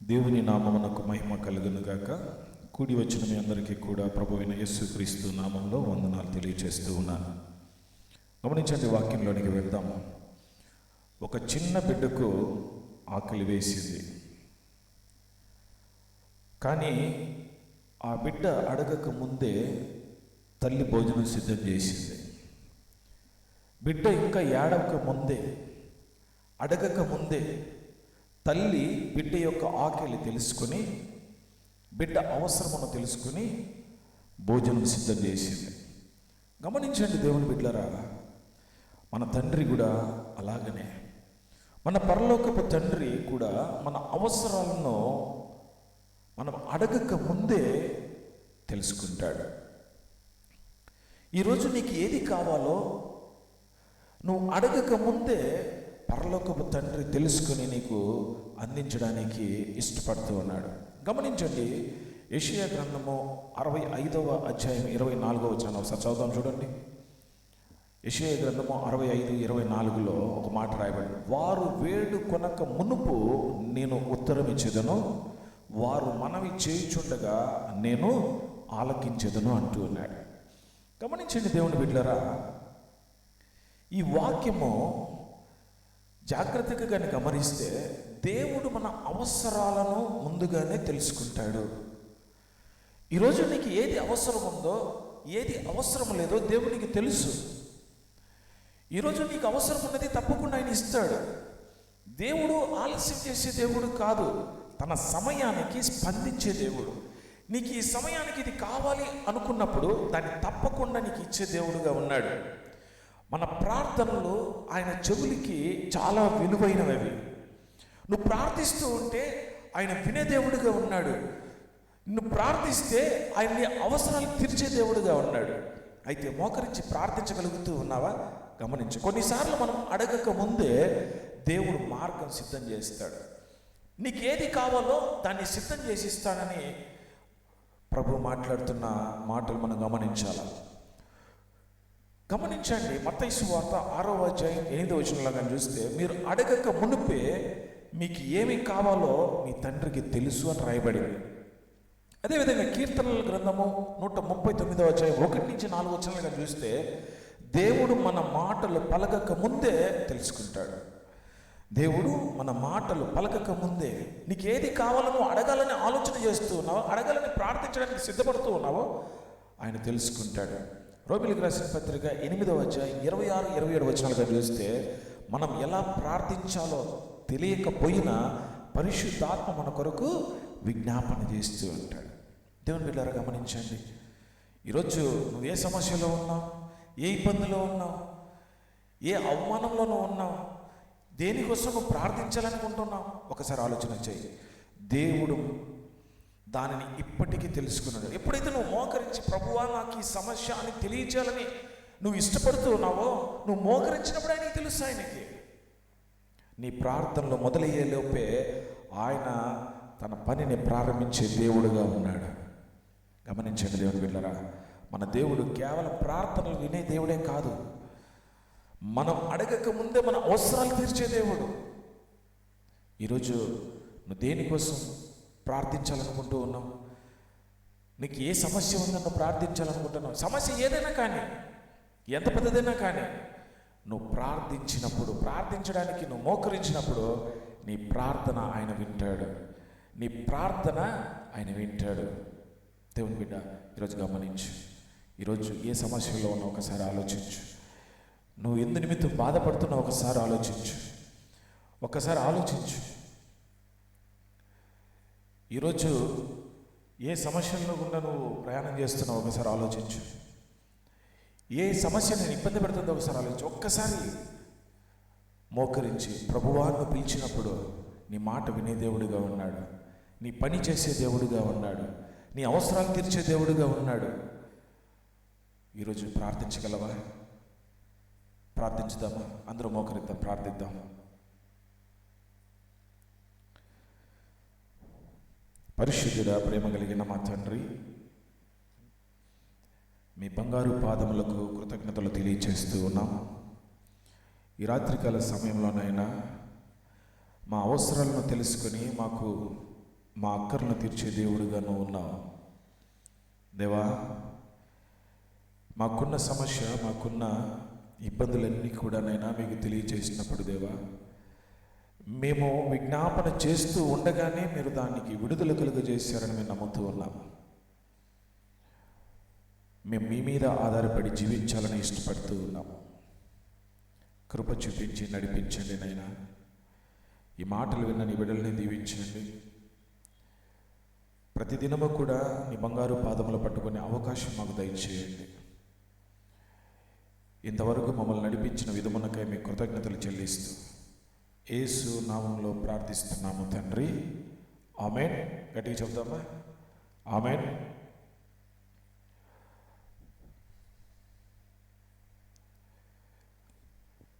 దేవుని నామమునకు మహిమ కలుగును గాక. కూడి వచ్చిన మీ అందరికీ కూడా ప్రభువైన యేసుక్రీస్తు నామంలో వందనాలు తెలియజేస్తూ ఉన్నాను. గమనించండి, వాక్యంలోనికి వెళ్దాము. ఒక చిన్న బిడ్డకు ఆకలి వేసింది, కానీ ఆ బిడ్డ అడగక ముందే తల్లి భోజనం సిద్ధం చేసింది. బిడ్డ ఇంకా ఏడవక ముందే, అడగక ముందే తల్లి బిడ్డ యొక్క ఆకలి తెలుసుకొని, బిడ్డ అవసరమును తెలుసుకొని భోజనం సిద్ధం చేసింది. గమనించండి దేవుని బిడ్డలారా, మన తండ్రి కూడా అలాగనే, మన పరలోకపు తండ్రి కూడా మన అవసరాలను మనం అడగక ముందే తెలుసుకుంటాడు. ఈరోజు నీకు ఏది కావాలో నువ్వు అడగక ముందే పరలోకపు తండ్రి తెలుసుకుని నీకు అందించడానికి ఇష్టపడుతూ ఉన్నాడు. గమనించండి, యెషయా గ్రంథము 65వ అధ్యాయం 24వ వచనం ఒకసారి చదువుదాం చూడండి. యెషయా గ్రంథము 65:24లో ఒక మాట రాయబడింది. వారు వేడుకొనక మునుపు నేను ఉత్తరం ఇచ్చేదను, వారు మనవి చేయుచుండగా నేను ఆలకించేదను అంటూ ఉన్నాడు. గమనించండి దేవుని బిడ్డలారా, ఈ వాక్యము జాగ్రత్తగా కానీ గమనిస్తే దేవుడు మన అవసరాలను ముందుగానే తెలుసుకుంటాడు. ఈరోజు నీకు ఏది అవసరం ఉందో, ఏది అవసరం లేదో దేవునికి తెలుసు. ఈరోజు నీకు అవసరం ఉన్నది తప్పకుండా ఆయన ఇస్తాడు. దేవుడు ఆలస్యం చేసే దేవుడు కాదు, తన సమయానికి స్పందించే దేవుడు. నీకు ఈ సమయానికి ఇది కావాలి అనుకున్నప్పుడు దాన్ని తప్పకుండా నీకు ఇచ్చే దేవుడుగా ఉన్నాడు. మన ప్రార్థనలు ఆయన చెవులకి చాలా విలువైనవి. నువ్వు ప్రార్థిస్తూ ఉంటే ఆయన వినే దేవుడుగా ఉన్నాడు. నువ్వు ప్రార్థిస్తే ఆయన నీ అవసరాలు తీర్చే దేవుడుగా ఉన్నాడు. అయితే మోకరించి ప్రార్థించగలుగుతూ ఉన్నావా? గమనించు, కొన్నిసార్లు మనం అడగక ముందే దేవుడు మార్గం సిద్ధం చేస్తాడు. నీకు ఏది కావాలో దాన్ని సిద్ధం చేసి ఇస్తాడని ప్రభు మాట్లాడుతున్న మాటలు మనం గమనించాలి. గమనించండి, మత్తయి సువార్త 6వ అధ్యాయం 8వ వచనంలో చూస్తే, మీరు అడగక మునుపే మీకు ఏమి కావాలో మీ తండ్రికి తెలుసు అని రాయబడింది. అదేవిధంగా కీర్తనల గ్రంథము 139వ అధ్యాయం 1-4 వచనాలుగా చూస్తే, దేవుడు మన మాటలు పలకక ముందే తెలుసుకుంటాడు. దేవుడు మన మాటలు పలకక ముందే, నీకు ఏది కావాలో నువ్వు అడగాలని ఆలోచన చేస్తూ ఉన్నావో, అడగాలని ప్రార్థించడానికి సిద్ధపడుతూ ఉన్నావో ఆయన తెలుసుకుంటాడు. రోమిలికి రాసిన పత్రిక 8వ అధ్యాయం 26-27 వచనాలుగా చూస్తే, మనం ఎలా ప్రార్థించాలో తెలియకపోయినా పరిశుద్ధాత్మ మన కొరకు విజ్ఞాపన చేస్తూ ఉంటాడు. దేవుని బిడ్డలారా గమనించండి, ఈరోజు నువ్వు ఏ సమస్యలో ఉన్నావు, ఏ ఇబ్బందిలో ఉన్నావు, ఏ అవమానంలో నువ్వు ఉన్నావు, దేనికోసం నువ్వు ప్రార్థించాలనుకుంటున్నావు, ఒకసారి ఆలోచన చేయి. దేవుడు దానిని ఇప్పటికీ తెలుసుకున్నాడు. ఎప్పుడైతే నువ్వు మోకరించి ప్రభువా నాకు ఈ సమస్య అని తెలియచేయాలని నువ్వు ఇష్టపడుతూ ఉన్నావో, నువ్వు మోకరించినప్పుడు ఆయనకి తెలుసు. ఆయనకి నీ ప్రార్థనలో మొదలయ్యేలోపే ఆయన తన పనిని ప్రారంభించే దేవుడుగా ఉన్నాడు. గమనించండి దేవుని బిడ్డలారా, మన దేవుడు కేవలం ప్రార్థనలు వినే దేవుడే కాదు, మనం అడగక ముందే మన అవసరాలు తీర్చే దేవుడు. ఈరోజు నువ్వు దేనికోసం ప్రార్థించాలనుకుంటూ ఉన్నావు? నీకు ఏ సమస్య ఉందన్న ప్రార్థించాలనుకుంటున్నావు? సమస్య ఏదైనా కానీ, ఎంత పెద్దదైనా కానీ, నువ్వు ప్రార్థించినప్పుడు, ప్రార్థించడానికి నువ్వు మోకరించినప్పుడు నీ ప్రార్థన ఆయన వింటాడు. నీ ప్రార్థన ఆయన వింటాడు. దేవుని బిడ్డ, ఈరోజు గమనించు. ఈరోజు ఏ సమస్యలో ఉన్నావు ఒకసారి ఆలోచించు. నువ్వు ఎందు నిమిత్తం బాధపడుతున్నావు ఒకసారి ఆలోచించు. ఒక్కసారి ఆలోచించు. ఈరోజు ఏ సమస్యల్లో గుండా నువ్వు ప్రయాణం చేస్తున్నావు ఒకసారి ఆలోచించు. ఏ సమస్య నేను ఇబ్బంది పెడుతుందో ఒకసారి ఆలోచించు. ఒక్కసారి మోకరించి ప్రభువాను పిలిచినప్పుడు నీ మాట వినే దేవుడిగా ఉన్నాడు, నీ పని చేసే దేవుడిగా ఉన్నాడు, నీ అవసరాలు తీర్చే దేవుడిగా ఉన్నాడు. ఈరోజు ప్రార్థించగలవా? ప్రార్థించుదామా? అందరూ మోకరిద్దాం, ప్రార్థిద్దాం. పరిశుద్ధుడా, ప్రేమ కలిగిన మా తండ్రి, మీ బంగారు పాదములకు కృతజ్ఞతలు తెలియచేస్తూ ఉన్నాం. ఈ రాత్రికాల సమయంలోనైనా మా అవసరాలను తెలుసుకొని మాకు మా అక్కర్లను తీర్చే దేవుడిగా నువ్వు ఉన్నావు దేవా. మాకున్న సమస్య, మాకున్న ఇబ్బందులన్నీ కూడా నైనా మీకు తెలియచేసినప్పుడు దేవా, మేము విజ్ఞాపన చేస్తూ ఉండగానే మీరు దానికి విడుదల కలుగజేశారని మేము నమ్ముతూ ఉన్నాం. మేము మీ మీద ఆధారపడి జీవించాలని ఇష్టపడుతూ ఉన్నాము. కృప చూపించి నడిపించండి నైనా. ఈ మాటలు విన్న నీ బిడ్డల్ని దీవించండి. ప్రతిదినము కూడా నీ బంగారు పాదములు పట్టుకునే అవకాశం మాకు దయచేయండి. ఇంతవరకు మమ్మల్ని నడిపించిన విధమునకై మీ కృతజ్ఞతలు చెల్లిస్తూ యేసు నామంలో ప్రార్థిస్తున్నాము తండ్రి, ఆమేన్. గట్టిగా చెప్తామా? ఆమేన్.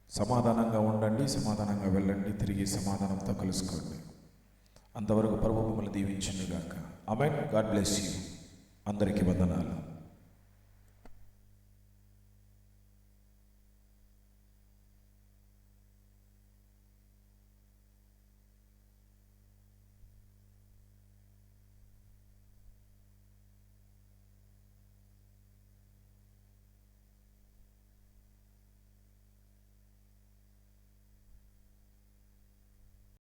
సమాధానంగా ఉండండి, సమాధానంగా వెళ్ళండి, తిరిగి సమాధానంతో కలుసుకోండి. అంతవరకు ప్రభువు మిమ్మల్ని దీవించును గాక. ఆమేన్. God bless you. అందరికీ వందనాలు.